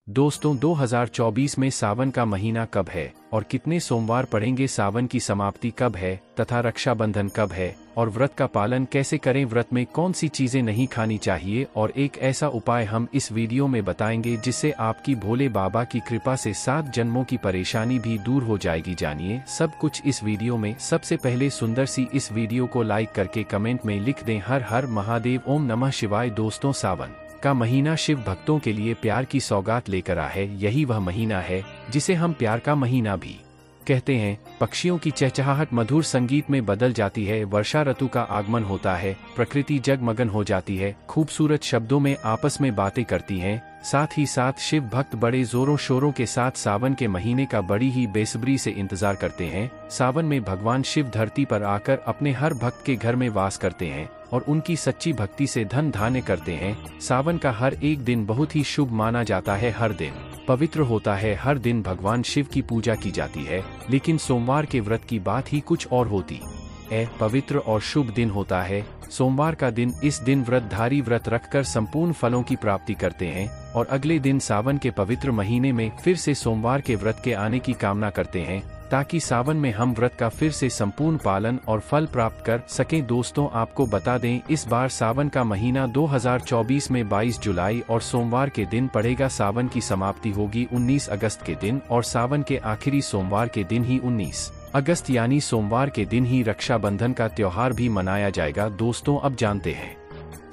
दोस्तों 2024 में सावन का महीना कब है और कितने सोमवार पड़ेंगे, सावन की समाप्ति कब है तथा रक्षाबंधन कब है और व्रत का पालन कैसे करें, व्रत में कौन सी चीजें नहीं खानी चाहिए और एक ऐसा उपाय हम इस वीडियो में बताएंगे जिससे आपकी भोले बाबा की कृपा से 7 जन्मों की परेशानी भी दूर हो जाएगी। जानिए सब कुछ इस वीडियो में। सबसे पहले सुंदर सी इस वीडियो को लाइक करके कमेंट में लिख दें हर हर महादेव, ओम नमः शिवाय। दोस्तों सावन का महीना शिव भक्तों के लिए प्यार की सौगात लेकर आया है। यही वह महीना है जिसे हम प्यार का महीना भी कहते हैं। पक्षियों की चहचहाहट मधुर संगीत में बदल जाती है, वर्षा ऋतु का आगमन होता है, प्रकृति जगमगन हो जाती है, खूबसूरत शब्दों में आपस में बातें करती हैं। साथ ही साथ शिव भक्त बड़े जोरों शोरों के साथ सावन के महीने का बड़ी ही बेसब्री से इंतजार करते हैं। सावन में भगवान शिव धरती पर आकर अपने हर भक्त के घर में वास करते हैं और उनकी सच्ची भक्ति से धन धान्य करते हैं। सावन का हर एक दिन बहुत ही शुभ माना जाता है, हर दिन पवित्र होता है, हर दिन भगवान शिव की पूजा की जाती है। लेकिन सोमवार के व्रत की बात ही कुछ और होती है। पवित्र और शुभ दिन होता है सोमवार का दिन। इस दिन व्रतधारी व्रत रखकर संपूर्ण फलों की प्राप्ति करते हैं और अगले दिन सावन के पवित्र महीने में फिर से सोमवार के व्रत के आने की कामना करते हैं ताकि सावन में हम व्रत का फिर से संपूर्ण पालन और फल प्राप्त कर सकें। दोस्तों आपको बता दें, इस बार सावन का महीना 2024 में 22 जुलाई और सोमवार के दिन पड़ेगा। सावन की समाप्ति होगी 19 अगस्त के दिन और सावन के आखिरी सोमवार के दिन ही 19 अगस्त यानी सोमवार के दिन ही रक्षाबंधन का त्योहार भी मनाया जाएगा। दोस्तों अब जानते हैं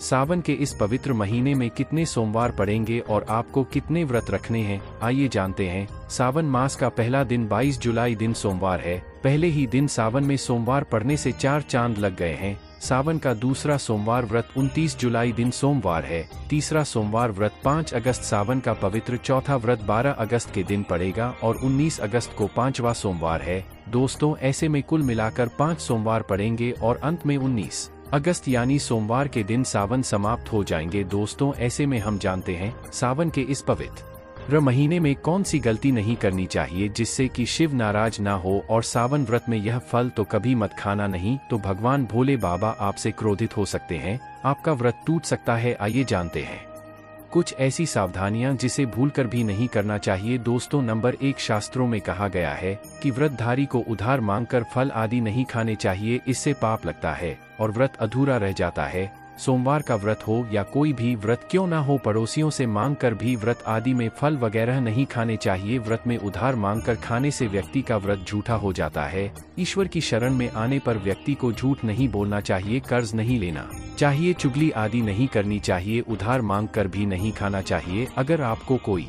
सावन के इस पवित्र महीने में कितने सोमवार पड़ेंगे और आपको कितने व्रत रखने हैं। आइए जानते हैं। सावन मास का पहला दिन 22 जुलाई दिन सोमवार है। पहले ही दिन सावन में सोमवार पड़ने से 4 चांद लग गए हैं। सावन का दूसरा सोमवार व्रत 29 जुलाई दिन सोमवार है। तीसरा सोमवार व्रत 5 अगस्त, सावन का पवित्र चौथा व्रत 12 अगस्त के दिन पड़ेगा और 19 अगस्त को 5वां सोमवार है। दोस्तों ऐसे में कुल मिलाकर 5 सोमवार पड़ेंगे और अंत में 19 अगस्त यानी सोमवार के दिन सावन समाप्त हो जाएंगे। दोस्तों ऐसे में हम जानते हैं सावन के इस पवित्र महीने में कौन सी गलती नहीं करनी चाहिए जिससे कि शिव नाराज ना हो। और सावन व्रत में यह फल तो कभी मत खाना, नहीं तो भगवान भोले बाबा आपसे क्रोधित हो सकते हैं, आपका व्रत टूट सकता है। आइए जानते हैं कुछ ऐसी सावधानियां जिसे भूलकर भी नहीं करना चाहिए। दोस्तों नंबर 1, शास्त्रों में कहा गया है कि व्रतधारी को उधार मांगकर फल आदि नहीं खाने चाहिए, इससे पाप लगता है और व्रत अधूरा रह जाता है। सोमवार का व्रत हो या कोई भी व्रत क्यों ना हो, पड़ोसियों से मांगकर भी व्रत आदि में फल वगैरह नहीं खाने चाहिए। व्रत में उधार मांगकर खाने से व्यक्ति का व्रत झूठा हो जाता है। ईश्वर की शरण में आने पर व्यक्ति को झूठ नहीं बोलना चाहिए, कर्ज नहीं लेना चाहिए, चुगली आदि नहीं करनी चाहिए, उधार मांगकर भी नहीं खाना चाहिए। अगर आपको कोई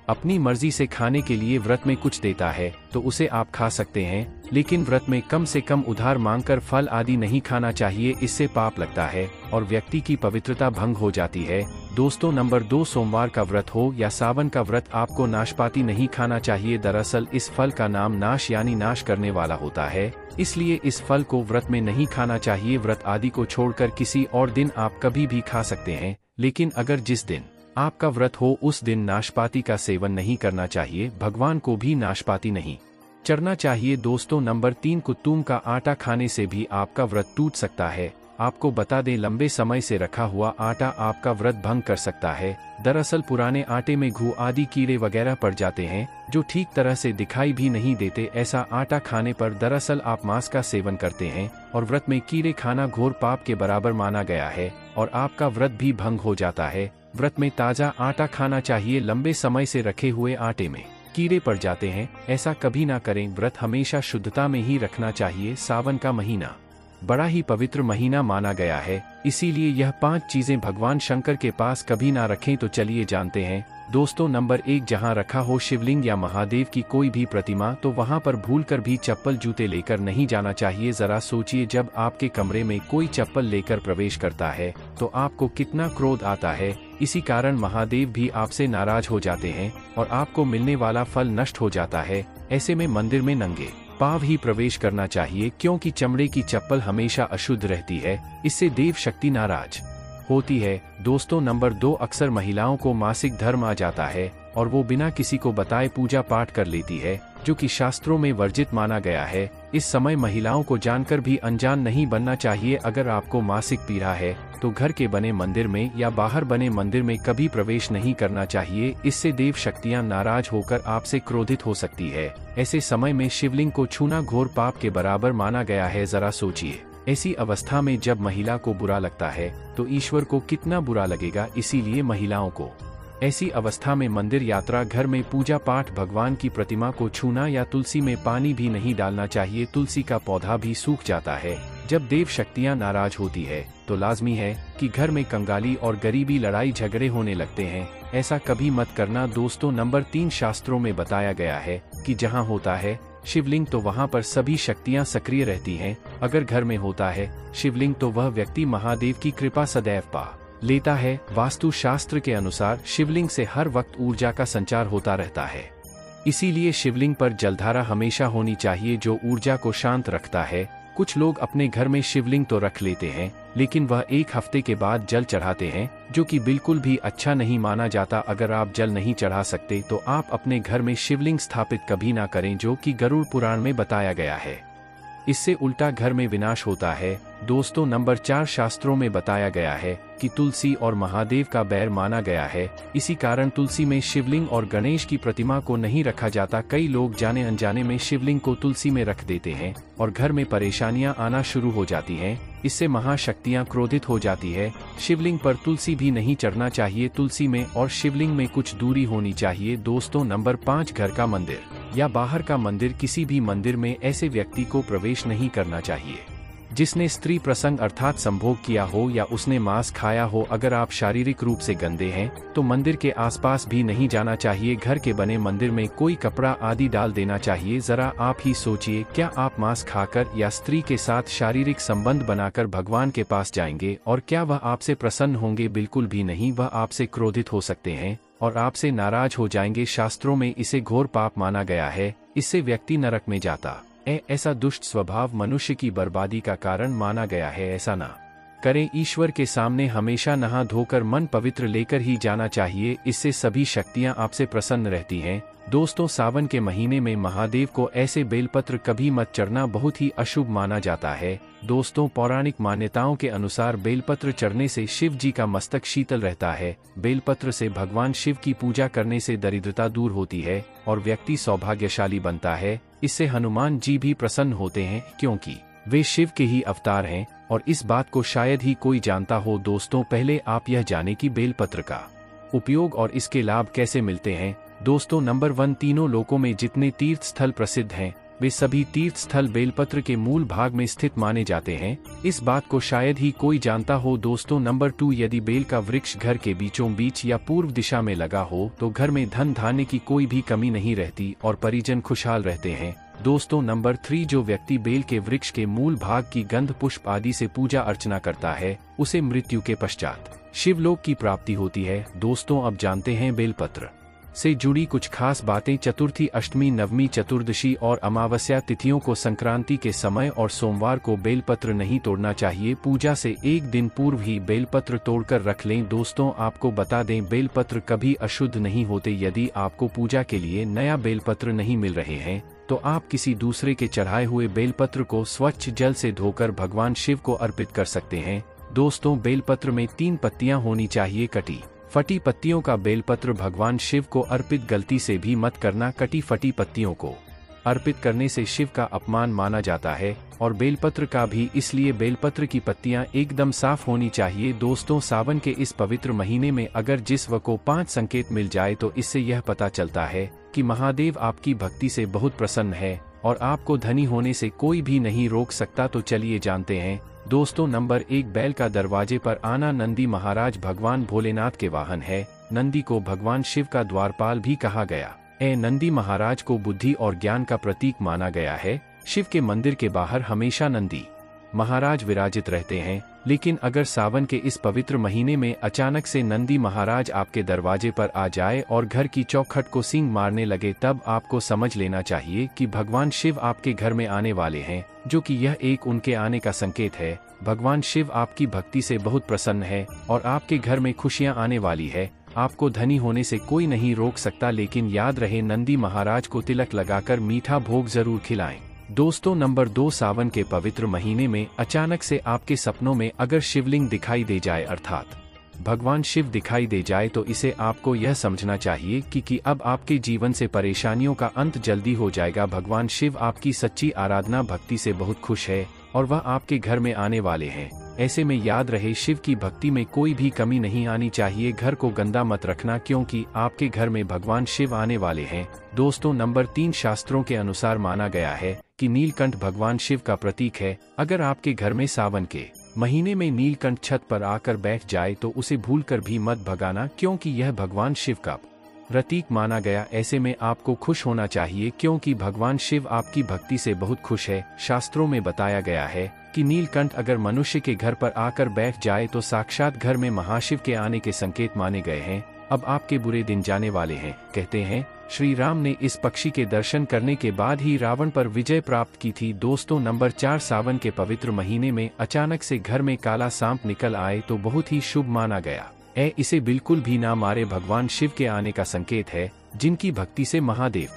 अपनी मर्जी से खाने के लिए व्रत में कुछ देता है तो उसे आप खा सकते हैं, लेकिन व्रत में कम से कम उधार मांगकर फल आदि नहीं खाना चाहिए, इससे पाप लगता है और व्यक्ति की पवित्रता भंग हो जाती है। दोस्तों नंबर 2, सोमवार का व्रत हो या सावन का व्रत, आपको नाशपाती नहीं खाना चाहिए। दरअसल इस फल का नाम नाश यानी नाश करने वाला होता है, इसलिए इस फल को व्रत में नहीं खाना चाहिए। व्रत आदि को छोड़कर किसी और दिन आप कभी भी खा सकते हैं, लेकिन अगर जिस दिन आपका व्रत हो उस दिन नाशपाती का सेवन नहीं करना चाहिए, भगवान को भी नाशपाती नहीं चढ़ना चाहिए। दोस्तों नंबर 3, कुत्तूम का आटा खाने से भी आपका व्रत टूट सकता है। आपको बता दें लंबे समय से रखा हुआ आटा आपका व्रत भंग कर सकता है। दरअसल पुराने आटे में घू आदि कीड़े वगैरह पड़ जाते हैं जो ठीक तरह से दिखाई भी नहीं देते। ऐसा आटा खाने पर दरअसल आप मांस का सेवन करते हैं और व्रत में कीड़े खाना घोर पाप के बराबर माना गया है और आपका व्रत भी भंग हो जाता है। व्रत में ताजा आटा खाना चाहिए, लंबे समय से रखे हुए आटे में कीड़े पड़ जाते हैं, ऐसा कभी ना करें। व्रत हमेशा शुद्धता में ही रखना चाहिए। सावन का महीना बड़ा ही पवित्र महीना माना गया है, इसीलिए यह 5 चीजें भगवान शंकर के पास कभी ना रखें। तो चलिए जानते हैं। दोस्तों नंबर 1, जहां रखा हो शिवलिंग या महादेव की कोई भी प्रतिमा तो वहां पर भूलकर भी चप्पल जूते लेकर नहीं जाना चाहिए। जरा सोचिए, जब आपके कमरे में कोई चप्पल लेकर प्रवेश करता है तो आपको कितना क्रोध आता है। इसी कारण महादेव भी आपसे नाराज हो जाते हैं और आपको मिलने वाला फल नष्ट हो जाता है। ऐसे में मंदिर में नंगे पांव ही प्रवेश करना चाहिए, क्योंकि चमड़े की चप्पल हमेशा अशुद्ध रहती है, इससे देव शक्ति नाराज होती है। दोस्तों नंबर 2, अक्सर महिलाओं को मासिक धर्म आ जाता है और वो बिना किसी को बताए पूजा पाठ कर लेती है, जो कि शास्त्रों में वर्जित माना गया है। इस समय महिलाओं को जानकर भी अनजान नहीं बनना चाहिए। अगर आपको मासिक पीड़ा है तो घर के बने मंदिर में या बाहर बने मंदिर में कभी प्रवेश नहीं करना चाहिए। इससे देव शक्तियां नाराज होकर आपसे क्रोधित हो सकती है। ऐसे समय में शिवलिंग को छूना घोर पाप के बराबर माना गया है। जरा सोचिए, ऐसी अवस्था में जब महिला को बुरा लगता है तो ईश्वर को कितना बुरा लगेगा। इसीलिए महिलाओं को ऐसी अवस्था में मंदिर यात्रा, घर में पूजा पाठ, भगवान की प्रतिमा को छूना या तुलसी में पानी भी नहीं डालना चाहिए। तुलसी का पौधा भी सूख जाता है। जब देव शक्तियां नाराज होती है तो लाजमी है कि घर में कंगाली और गरीबी, लड़ाई झगड़े होने लगते हैं। ऐसा कभी मत करना। दोस्तों, नंबर 3, शास्त्रों में बताया गया है कि जहां होता है शिवलिंग तो वहां पर सभी शक्तियां सक्रिय रहती हैं। अगर घर में होता है शिवलिंग तो वह व्यक्ति महादेव की कृपा सदैव पा लेता है। वास्तु शास्त्र के अनुसार शिवलिंग से हर वक्त ऊर्जा का संचार होता रहता है। इसीलिए शिवलिंग पर जलधारा हमेशा होनी चाहिए जो ऊर्जा को शांत रखता है। कुछ लोग अपने घर में शिवलिंग तो रख लेते हैं लेकिन वह 1 हफ्ते के बाद जल चढ़ाते हैं, जो कि बिल्कुल भी अच्छा नहीं माना जाता। अगर आप जल नहीं चढ़ा सकते तो आप अपने घर में शिवलिंग स्थापित कभी ना करें, जो कि गरुड़ पुराण में बताया गया है। इससे उल्टा घर में विनाश होता है। दोस्तों, नंबर 4, शास्त्रों में बताया गया है कि तुलसी और महादेव का बैर माना गया है। इसी कारण तुलसी में शिवलिंग और गणेश की प्रतिमा को नहीं रखा जाता। कई लोग जाने अनजाने में शिवलिंग को तुलसी में रख देते हैं और घर में परेशानियां आना शुरू हो जाती हैं। इससे महाशक्तियां क्रोधित हो जाती है। शिवलिंग पर तुलसी भी नहीं चढ़ना चाहिए। तुलसी में और शिवलिंग में कुछ दूरी होनी चाहिए। दोस्तों, नंबर 5, घर का मंदिर या बाहर का मंदिर, किसी भी मंदिर में ऐसे व्यक्ति को प्रवेश नहीं करना चाहिए जिसने स्त्री प्रसंग अर्थात संभोग किया हो या उसने मांस खाया हो। अगर आप शारीरिक रूप से गंदे हैं तो मंदिर के आसपास भी नहीं जाना चाहिए। घर के बने मंदिर में कोई कपड़ा आदि डाल देना चाहिए। जरा आप ही सोचिए, क्या आप मांस खाकर या स्त्री के साथ शारीरिक संबंध बनाकर भगवान के पास जाएंगे और क्या वह आपसे प्रसन्न होंगे? बिल्कुल भी नहीं। वह आपसे क्रोधित हो सकते हैं और आपसे नाराज हो जाएंगे। शास्त्रों में इसे घोर पाप माना गया है। इससे व्यक्ति नरक में जाता। ऐसा दुष्ट स्वभाव मनुष्य की बर्बादी का कारण माना गया है। ऐसा ना करें। ईश्वर के सामने हमेशा नहा धोकर मन पवित्र लेकर ही जाना चाहिए। इससे सभी शक्तियां आपसे प्रसन्न रहती हैं। दोस्तों, सावन के महीने में महादेव को ऐसे बेलपत्र कभी मत चढ़ना, बहुत ही अशुभ माना जाता है। दोस्तों, पौराणिक मान्यताओं के अनुसार बेलपत्र चढ़ने से शिव जी का मस्तक शीतल रहता है। बेलपत्र से भगवान शिव की पूजा करने से दरिद्रता दूर होती है और व्यक्ति सौभाग्यशाली बनता है। इससे हनुमान जी भी प्रसन्न होते हैं क्योंकि वे शिव के ही अवतार हैं और इस बात को शायद ही कोई जानता हो। दोस्तों, पहले आप यह जाने कि बेलपत्र का उपयोग और इसके लाभ कैसे मिलते हैं। दोस्तों, नंबर 1, तीनों लोकों में जितने तीर्थ स्थल प्रसिद्ध हैं वे सभी तीर्थ स्थल बेलपत्र के मूल भाग में स्थित माने जाते हैं। इस बात को शायद ही कोई जानता हो। दोस्तों, नंबर 2, यदि बेल का वृक्ष घर के बीचों बीच या पूर्व दिशा में लगा हो तो घर में धन धान्य की कोई भी कमी नहीं रहती और परिजन खुशहाल रहते हैं। दोस्तों, नंबर 3, जो व्यक्ति बेल के वृक्ष के मूल भाग की गंध पुष्प आदि से पूजा अर्चना करता है उसे मृत्यु के पश्चात शिवलोक की प्राप्ति होती है। दोस्तों, अब जानते हैं बेलपत्र से जुड़ी कुछ खास बातें। चतुर्थी, अष्टमी, नवमी, चतुर्दशी और अमावस्या तिथियों को संक्रांति के समय और सोमवार को बेलपत्र नहीं तोड़ना चाहिए। पूजा से 1 दिन पूर्व ही बेलपत्र तोड़कर रख लें। दोस्तों, आपको बता दें, बेलपत्र कभी अशुद्ध नहीं होते। यदि आपको पूजा के लिए नया बेलपत्र नहीं मिल रहे हैं तो आप किसी दूसरे के चढ़ाए हुए बेलपत्र को स्वच्छ जल से धोकर भगवान शिव को अर्पित कर सकते हैं। दोस्तों, बेलपत्र में 3 पत्तियां होनी चाहिए। कटी फटी पत्तियों का बेलपत्र भगवान शिव को अर्पित गलती से भी मत करना। कटी फटी पत्तियों को अर्पित करने से शिव का अपमान माना जाता है और बेलपत्र का भी। इसलिए बेलपत्र की पत्तियां एकदम साफ होनी चाहिए। दोस्तों, सावन के इस पवित्र महीने में अगर जिस्म को 5 संकेत मिल जाए तो इससे यह पता चलता है कि महादेव आपकी भक्ति से बहुत प्रसन्न है और आपको धनी होने से कोई भी नहीं रोक सकता। तो चलिए जानते हैं। दोस्तों, नंबर 1, बैल का दरवाजे पर आना। नंदी महाराज भगवान भोलेनाथ के वाहन है। नंदी को भगवान शिव का द्वारपाल भी कहा गया। नंदी महाराज को बुद्धि और ज्ञान का प्रतीक माना गया है। शिव के मंदिर के बाहर हमेशा नंदी महाराज विराजित रहते हैं। लेकिन अगर सावन के इस पवित्र महीने में अचानक से नंदी महाराज आपके दरवाजे पर आ जाए और घर की चौखट को सींग मारने लगे, तब आपको समझ लेना चाहिए कि भगवान शिव आपके घर में आने वाले हैं, जो कि यह एक उनके आने का संकेत है। भगवान शिव आपकी भक्ति से बहुत प्रसन्न है और आपके घर में खुशियां आने वाली है। आपको धनी होने से कोई नहीं रोक सकता। लेकिन याद रहे, नंदी महाराज को तिलक लगाकर मीठा भोग जरूर खिलाएं। दोस्तों नंबर 2, सावन के पवित्र महीने में अचानक से आपके सपनों में अगर शिवलिंग दिखाई दे जाए अर्थात भगवान शिव दिखाई दे जाए तो इसे आपको यह समझना चाहिए कि अब आपके जीवन से परेशानियों का अंत जल्दी हो जाएगा। भगवान शिव आपकी सच्ची आराधना भक्ति से बहुत खुश है और वह आपके घर में आने वाले हैं। ऐसे में याद रहे, शिव की भक्ति में कोई भी कमी नहीं आनी चाहिए। घर को गंदा मत रखना क्योंकि आपके घर में भगवान शिव आने वाले हैं। दोस्तों नंबर 3, शास्त्रों के अनुसार माना गया है कि नीलकंठ भगवान शिव का प्रतीक है। अगर आपके घर में सावन के महीने में नीलकंठ छत पर आकर बैठ जाए तो उसे भूलकर भी मत भगाना क्योंकि यह भगवान शिव का प्रतीक माना गया। ऐसे में आपको खुश होना चाहिए क्योंकि भगवान शिव आपकी भक्ति से बहुत खुश है। शास्त्रों में बताया गया है कि नीलकंठ अगर मनुष्य के घर पर आकर बैठ जाए तो साक्षात घर में महाशिव के आने के संकेत माने गए हैं। अब आपके बुरे दिन जाने वाले हैं। कहते हैं श्री राम ने इस पक्षी के दर्शन करने के बाद ही रावण पर विजय प्राप्त की थी। दोस्तों नंबर 4, सावन के पवित्र महीने में अचानक से घर में काला सांप निकल आए तो बहुत ही शुभ माना गया। इसे बिल्कुल भी ना मारे, भगवान शिव के आने का संकेत है। जिनकी भक्ति से महादेव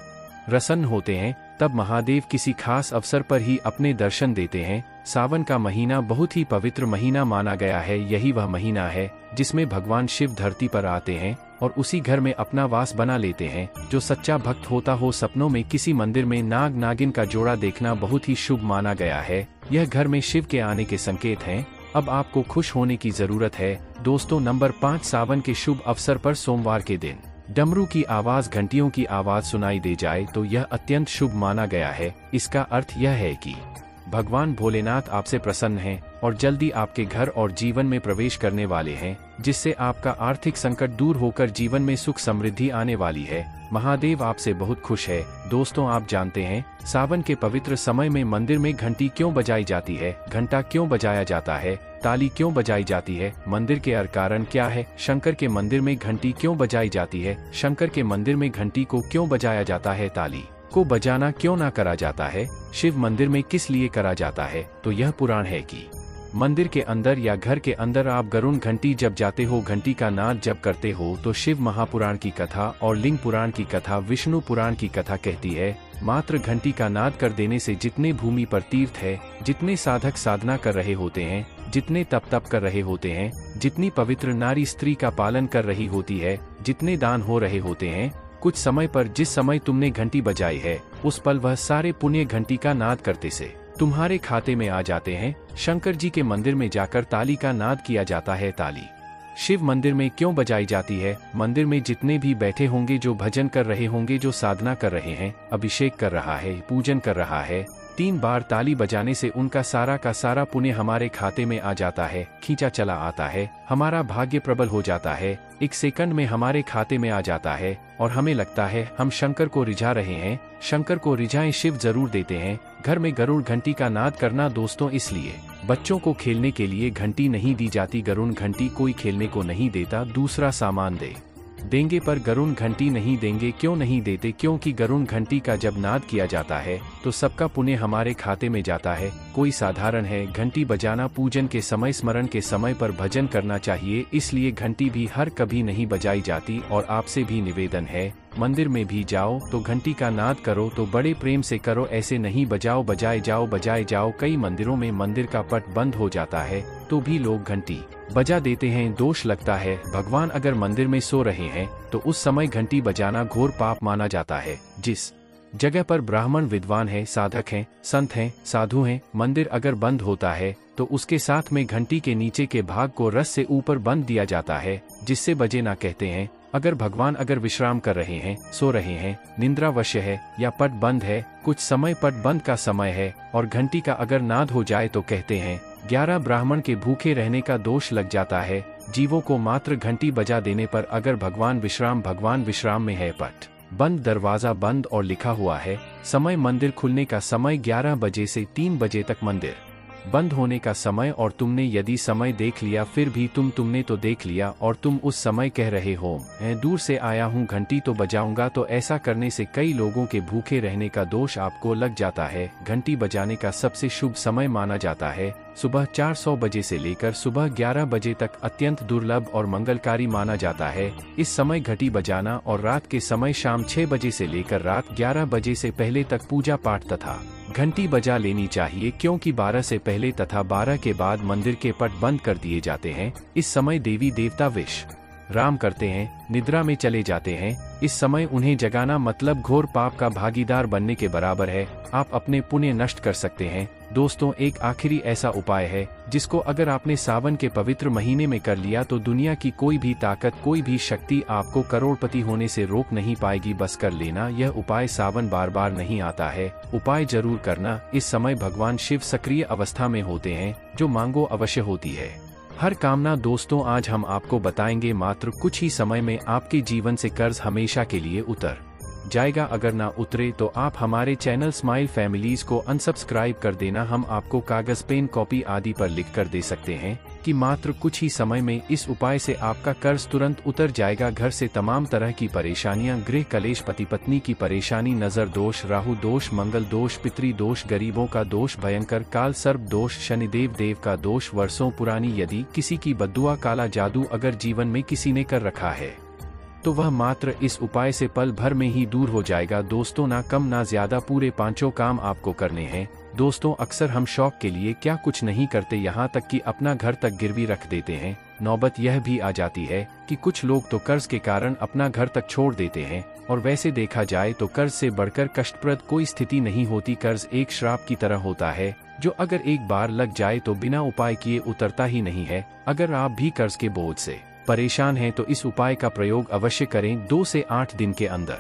प्रसन्न होते हैं तब महादेव किसी खास अवसर पर ही अपने दर्शन देते हैं। सावन का महीना बहुत ही पवित्र महीना माना गया है। यही वह महीना है जिसमें भगवान शिव धरती पर आते हैं और उसी घर में अपना वास बना लेते हैं। जो सच्चा भक्त होता हो, सपनों में किसी मंदिर में नाग नागिन का जोड़ा देखना बहुत ही शुभ माना गया है। यह घर में शिव के आने के संकेत हैं। अब आपको खुश होने की जरूरत है। दोस्तों नंबर 5, सावन के शुभ अवसर पर सोमवार के दिन डमरू की आवाज, घंटियों की आवाज सुनाई दे जाए तो यह अत्यंत शुभ माना गया है। इसका अर्थ यह है कि भगवान भोलेनाथ आपसे प्रसन्न हैं और जल्दी आपके घर और जीवन में प्रवेश करने वाले हैं, जिससे आपका आर्थिक संकट दूर होकर जीवन में सुख समृद्धि आने वाली है। महादेव आपसे बहुत खुश है। दोस्तों आप जानते हैं सावन के पवित्र समय में मंदिर में घंटी क्यों बजाई जाती है, घंटा क्यों बजाया जाता है, ताली क्यों बजाई जाती है, मंदिर के कारण क्या है, शंकर के मंदिर में घंटी क्यों बजाई जाती है, शंकर के मंदिर में घंटी को क्यों बजाया जाता है, ताली को बजाना क्यों ना करा जाता है, शिव मंदिर में किस लिए करा जाता है। तो यह पुराण है कि मंदिर के अंदर या घर के अंदर आप गरुड़ घंटी जब जाते हो, घंटी का नाद जब करते हो तो शिव महापुराण की कथा और लिंग पुराण की कथा, विष्णु पुराण की कथा कहती है मात्र घंटी का नाद कर देने से जितने भूमि पर तीर्थ है, जितने साधक साधना कर रहे होते हैं, जितने तप कर रहे होते हैं, जितनी पवित्र नारी स्त्री का पालन कर रही होती है, जितने दान हो रहे होते हैं, कुछ समय पर जिस समय तुमने घंटी बजाई है उस पल वह सारे पुण्य घंटी का नाद करते से तुम्हारे खाते में आ जाते हैं। शंकर जी के मंदिर में जाकर ताली का नाद किया जाता है। ताली शिव मंदिर में क्यों बजाई जाती है, मंदिर में जितने भी बैठे होंगे, जो भजन कर रहे होंगे, जो साधना कर रहे हैं, अभिषेक कर रहा है, पूजन कर रहा है, 3 बार ताली बजाने से उनका सारा का सारा पुण्य हमारे खाते में आ जाता है, खींचा चला आता है, हमारा भाग्य प्रबल हो जाता है, 1 सेकंड में हमारे खाते में आ जाता है और हमें लगता है हम शंकर को रिझा रहे हैं। शंकर को रिझाएं, शिव जरूर देते हैं। घर में गरुड़ घंटी का नाद करना दोस्तों इसलिए बच्चों को खेलने के लिए घंटी नहीं दी जाती। गरुड़ घंटी कोई खेलने को नहीं देता, दूसरा सामान देंगे पर गरुड़ घंटी नहीं देंगे। क्यों नहीं देते? क्योंकि गरुड़ घंटी का जब नाद किया जाता है तो सबका पुण्य हमारे खाते में जाता है। कोई साधारण है, घंटी बजाना पूजन के समय, स्मरण के समय पर भजन करना चाहिए, इसलिए घंटी भी हर कभी नहीं बजाई जाती। और आपसे भी निवेदन है, मंदिर में भी जाओ तो घंटी का नाद करो तो बड़े प्रेम से करो, ऐसे नहीं बजाओ बजाए जाओ। कई मंदिरों में मंदिर का पट बंद हो जाता है तो भी लोग घंटी बजा देते हैं, दोष लगता है। भगवान अगर मंदिर में सो रहे हैं तो उस समय घंटी बजाना घोर पाप माना जाता है। जिस जगह पर ब्राह्मण विद्वान है, साधक हैं, संत हैं, साधु हैं, मंदिर अगर बंद होता है तो उसके साथ में घंटी के नीचे के भाग को रस से ऊपर बंद दिया जाता है, जिससे बजे ना कहते हैं। अगर भगवान अगर विश्राम कर रहे हैं, सो रहे हैं, निंद्रावश्य है या पट बंद है, कुछ समय पट बंद का समय है और घंटी का अगर नाद हो जाए तो कहते हैं 11 ब्राह्मण के भूखे रहने का दोष लग जाता है। जीवों को मात्र घंटी बजा देने पर अगर भगवान विश्राम में है, पट बंद, दरवाजा बंद और लिखा हुआ है समय मंदिर खुलने का समय 11 बजे से 3 बजे तक मंदिर बंद होने का समय, और तुमने यदि समय देख लिया फिर भी तुमने तो देख लिया और तुम उस समय कह रहे हो मैं दूर से आया हूँ, घंटी तो बजाऊंगा, तो ऐसा करने से कई लोगों के भूखे रहने का दोष आपको लग जाता है। घंटी बजाने का सबसे शुभ समय माना जाता है सुबह 400 बजे से लेकर सुबह 11 बजे तक अत्यंत दुर्लभ और मंगलकारी माना जाता है। इस समय घंटी बजाना और रात के समय शाम 6 बजे से लेकर रात 11 बजे से पहले तक पूजा पाठ तथा घंटी बजा लेनी चाहिए क्योंकि 12 से पहले तथा 12 के बाद मंदिर के पट बंद कर दिए जाते हैं। इस समय देवी देवता विश्राम करते हैं, निद्रा में चले जाते हैं। इस समय उन्हें जगाना मतलब घोर पाप का भागीदार बनने के बराबर है। आप अपने पुण्य नष्ट कर सकते हैं। दोस्तों, एक आखिरी ऐसा उपाय है जिसको अगर आपने सावन के पवित्र महीने में कर लिया तो दुनिया की कोई भी ताकत, कोई भी शक्ति आपको करोड़पति होने से रोक नहीं पाएगी। बस कर लेना यह उपाय। सावन बार बार नहीं आता है, उपाय जरूर करना। इस समय भगवान शिव सक्रिय अवस्था में होते हैं, जो मांगो अवश्य होती है हर कामना। दोस्तों, आज हम आपको बताएंगे मात्र कुछ ही समय में आपके जीवन से कर्ज हमेशा के लिए उतर जाएगा। अगर ना उतरे तो आप हमारे चैनल स्माइल फैमिलीज को अनसब्सक्राइब कर देना। हम आपको कागज, पेन, कॉपी आदि पर लिख कर दे सकते हैं कि मात्र कुछ ही समय में इस उपाय से आपका कर्ज तुरंत उतर जाएगा। घर से तमाम तरह की परेशानियां, गृह कलेश, पति पत्नी की परेशानी, नजर दोष, राहु दोष, मंगल दोष, पितृ दोष, गरीबों का दोष, भयंकर काल सर्प दोष, शनिदेव देव का दोष, वर्षों पुरानी यदि किसी की बद्दुआ, काला जादू अगर जीवन में किसी ने कर रखा है तो वह मात्र इस उपाय से पल भर में ही दूर हो जाएगा। दोस्तों, ना कम ना ज्यादा पूरे 5 काम आपको करने हैं। दोस्तों, अक्सर हम शौक के लिए क्या कुछ नहीं करते, यहाँ तक कि अपना घर तक गिरवी रख देते हैं। नौबत यह भी आ जाती है कि कुछ लोग तो कर्ज के कारण अपना घर तक छोड़ देते हैं। और वैसे देखा जाए तो कर्ज से बढ़कर कष्टप्रद कोई स्थिति नहीं होती। कर्ज एक श्राप की तरह होता है जो अगर एक बार लग जाए तो बिना उपाय किए उतरता ही नहीं है। अगर आप भी कर्ज के बोझ से परेशान हैं तो इस उपाय का प्रयोग अवश्य करें। 2 से 8 दिन के अंदर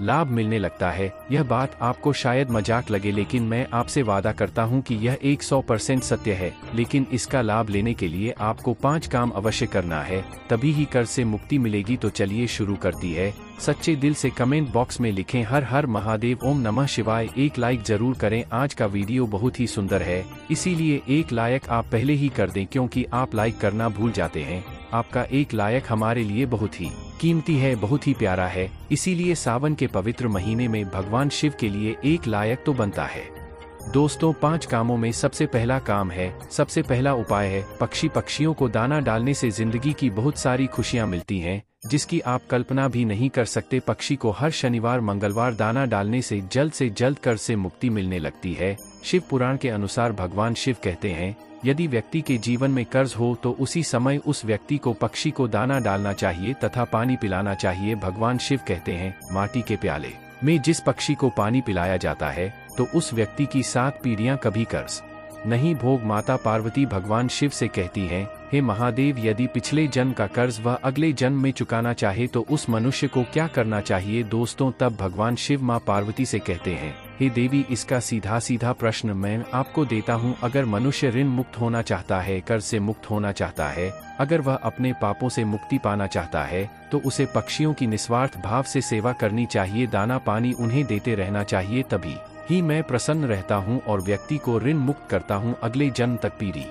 लाभ मिलने लगता है। यह बात आपको शायद मजाक लगे, लेकिन मैं आपसे वादा करता हूं कि यह 100% सत्य है। लेकिन इसका लाभ लेने के लिए आपको 5 काम अवश्य करना है, तभी ही कर्ज से मुक्ति मिलेगी। तो चलिए शुरू करती है। सच्चे दिल से कमेंट बॉक्स में लिखें हर हर महादेव, ओम नमः शिवाय। एक लाइक जरूर करें। आज का वीडियो बहुत ही सुंदर है, इसीलिए एक लाइक आप पहले ही कर दें, क्योंकि आप लाइक करना भूल जाते हैं। आपका एक लाइक हमारे लिए बहुत ही कीमती है, बहुत ही प्यारा है। इसीलिए सावन के पवित्र महीने में भगवान शिव के लिए एक लाइक तो बनता है। दोस्तों, 5 कामों में सबसे पहला काम है, सबसे पहला उपाय है पक्षियों को दाना डालने से जिंदगी की बहुत सारी खुशियां मिलती हैं, जिसकी आप कल्पना भी नहीं कर सकते। पक्षी को हर शनिवार मंगलवार दाना डालने से जल्द कर्ज से मुक्ति मिलने लगती है। शिव पुराण के अनुसार भगवान शिव कहते हैं, यदि व्यक्ति के जीवन में कर्ज हो तो उसी समय उस व्यक्ति को पक्षी को दाना डालना चाहिए तथा पानी पिलाना चाहिए। भगवान शिव कहते हैं, माटी के प्याले में जिस पक्षी को पानी पिलाया जाता है तो उस व्यक्ति की 7 पीढ़ियां कभी कर्ज नहीं भोग। माता पार्वती भगवान शिव से कहती हैं, हे महादेव, यदि पिछले जन्म का कर्ज वह अगले जन्म में चुकाना चाहे तो उस मनुष्य को क्या करना चाहिए। दोस्तों, तब भगवान शिव मां पार्वती से कहते हैं, हे देवी, इसका सीधा प्रश्न मैं आपको देता हूँ। अगर मनुष्य ऋण मुक्त होना चाहता है, कर्ज से मुक्त होना चाहता है, अगर वह अपने पापों से मुक्ति पाना चाहता है तो उसे पक्षियों की निस्वार्थ भाव से सेवा करनी चाहिए, दाना पानी उन्हें देते रहना चाहिए। तभी ही मैं प्रसन्न रहता हूँ और व्यक्ति को ऋण मुक्त करता हूँ। अगले जन्म तक पीढ़ी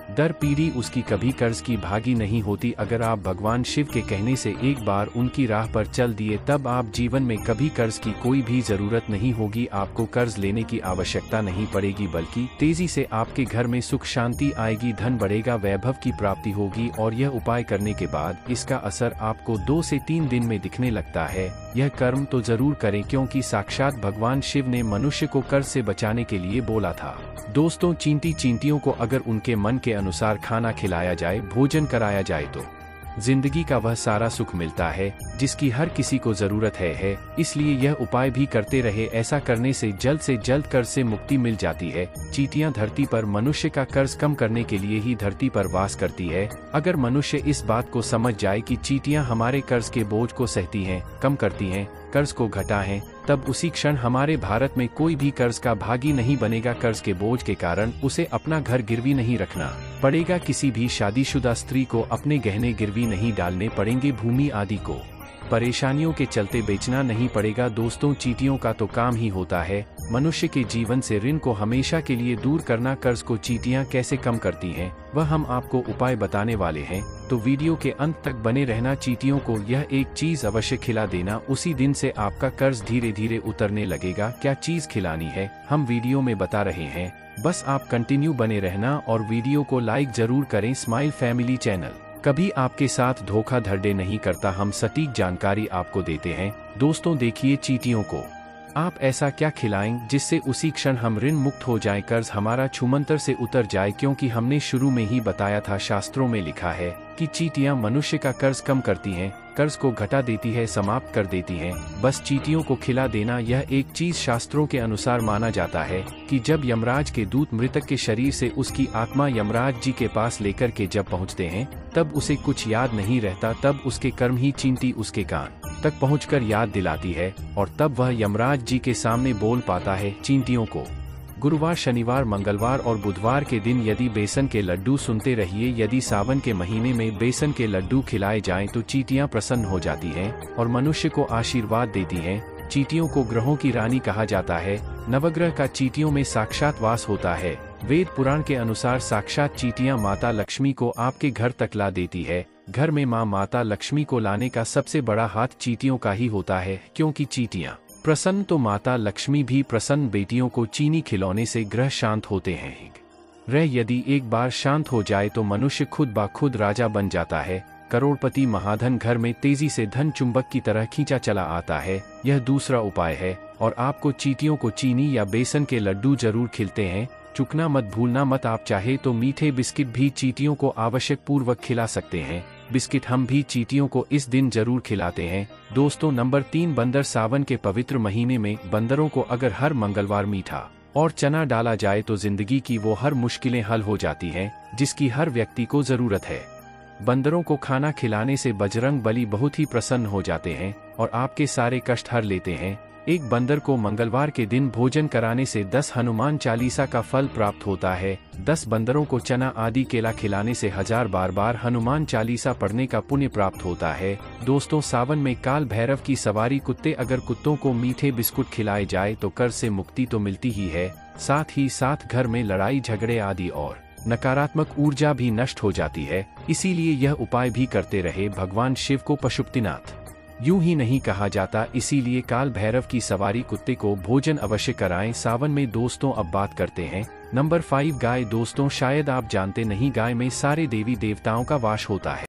दर पीढ़ी उसकी कभी कर्ज की भागी नहीं होती। अगर आप भगवान शिव के कहने से एक बार उनकी राह पर चल दिए, तब आप जीवन में कभी कर्ज की कोई भी जरूरत नहीं होगी। आपको कर्ज लेने की आवश्यकता नहीं पड़ेगी, बल्कि तेजी से आपके घर में सुख शांति आएगी, धन बढ़ेगा, वैभव की प्राप्ति होगी। और यह उपाय करने के बाद इसका असर आपको 2 से 3 दिन में दिखने लगता है। यह कर्म तो जरूर करें, क्योंकि साक्षात भगवान शिव ने मनुष्य को कर्ज से बचाने के लिए बोला था। दोस्तों, चींटियों को अगर उनके मन के अनुसार खाना खिलाया जाए, भोजन कराया जाए तो जिंदगी का वह सारा सुख मिलता है जिसकी हर किसी को जरूरत है। इसलिए यह उपाय भी करते रहे। ऐसा करने से जल्द कर्ज से मुक्ति मिल जाती है। चींटियां धरती पर मनुष्य का कर्ज कम करने के लिए ही धरती पर वास करती है। अगर मनुष्य इस बात को समझ जाए कि चींटियां हमारे कर्ज के बोझ को सहती हैं, कम करती हैं, कर्ज को घटाएं, तब उसी क्षण हमारे भारत में कोई भी कर्ज का भागी नहीं बनेगा। कर्ज के बोझ के कारण उसे अपना घर गिरवी नहीं रखना पड़ेगा, किसी भी शादीशुदा स्त्री को अपने गहने गिरवी नहीं डालने पड़ेंगे, भूमि आदि को परेशानियों के चलते बेचना नहीं पड़ेगा। दोस्तों, चींटियों का तो काम ही होता है मनुष्य के जीवन से ऋण को हमेशा के लिए दूर करना। कर्ज को चींटियां कैसे कम करती हैं, वह हम आपको उपाय बताने वाले हैं, तो वीडियो के अंत तक बने रहना। चींटियों को यह एक चीज अवश्य खिला देना, उसी दिन से आपका कर्ज धीरे धीरे उतरने लगेगा। क्या चीज खिलानी है हम वीडियो में बता रहे हैं, बस आप कंटिन्यू बने रहना और वीडियो को लाइक जरूर करें। स्माइल फैमिली चैनल कभी आपके साथ धोखाधड़ी नहीं करता, हम सटीक जानकारी आपको देते हैं। दोस्तों, देखिए, चींटियों को आप ऐसा क्या खिलाएं जिससे उसी क्षण हम ऋण मुक्त हो जाएं, कर्ज हमारा छूमंतर से उतर जाए, क्योंकि हमने शुरू में ही बताया था, शास्त्रों में लिखा है कि चींटियां मनुष्य का कर्ज कम करती हैं, कर्ज को घटा देती है, समाप्त कर देती हैं। बस चींटियों को खिला देना, यह एक चीज शास्त्रों के अनुसार माना जाता है कि जब यमराज के दूत मृतक के शरीर से उसकी आत्मा यमराज जी के पास लेकर के जब पहुंचते हैं, तब उसे कुछ याद नहीं रहता, तब उसके कर्म ही चींटी उसके कान तक पहुंचकर याद दिलाती है और तब वह यमराज जी के सामने बोल पाता है। चींटियों को गुरुवार, शनिवार, मंगलवार और बुधवार के दिन यदि बेसन के लड्डू, सुनते रहिए, यदि सावन के महीने में बेसन के लड्डू खिलाए जाएं तो चींटियां प्रसन्न हो जाती हैं और मनुष्य को आशीर्वाद देती हैं। चींटियों को ग्रहों की रानी कहा जाता है। नवग्रह का चींटियों में साक्षात वास होता है। वेद पुराण के अनुसार साक्षात चींटियां माता लक्ष्मी को आपके घर तक ला देती है। घर में माता लक्ष्मी को लाने का सबसे बड़ा हाथ चींटियों का ही होता है, क्योंकि चींटियां प्रसन्न तो माता लक्ष्मी भी प्रसन्न। बेटियों को चीनी खिलौने से ग्रह शांत होते हैं। ग्रह यदि एक बार शांत हो जाए तो मनुष्य खुद ब खुद राजा बन जाता है। करोड़पति महाधन घर में तेजी से धन चुंबक की तरह खींचा चला आता है। यह दूसरा उपाय है। और आपको चींटियों को चीनी या बेसन के लड्डू जरूर खिलते हैं, चुकना मत भूलना मत। आप चाहे तो मीठे बिस्किट भी चींटियों को आवश्यक पूर्वक खिला सकते हैं। बिस्किट हम भी चींटियों को इस दिन जरूर खिलाते हैं। दोस्तों, नंबर 3, बंदर। सावन के पवित्र महीने में बंदरों को अगर हर मंगलवार मीठा और चना डाला जाए तो जिंदगी की वो हर मुश्किलें हल हो जाती हैं जिसकी हर व्यक्ति को जरूरत है। बंदरों को खाना खिलाने से बजरंग बली बहुत ही प्रसन्न हो जाते हैं और आपके सारे कष्ट हर लेते हैं। एक बंदर को मंगलवार के दिन भोजन कराने से 10 हनुमान चालीसा का फल प्राप्त होता है। 10 बंदरों को चना आदि केला खिलाने से 1000 बार हनुमान चालीसा पढ़ने का पुण्य प्राप्त होता है। दोस्तों, सावन में काल भैरव की सवारी कुत्ते। अगर कुत्तों को मीठे बिस्कुट खिलाए जाए तो कर्ज से मुक्ति तो मिलती ही है, साथ ही साथ घर में लड़ाई झगड़े आदि और नकारात्मक ऊर्जा भी नष्ट हो जाती है। इसीलिए यह उपाय भी करते रहे। भगवान शिव को पशुपतिनाथ यूं ही नहीं कहा जाता, इसीलिए काल भैरव की सवारी कुत्ते को भोजन अवश्य कराएं सावन में। दोस्तों, अब बात करते हैं नंबर 5, गाय। दोस्तों, शायद आप जानते नहीं, गाय में सारे देवी देवताओं का वास होता है।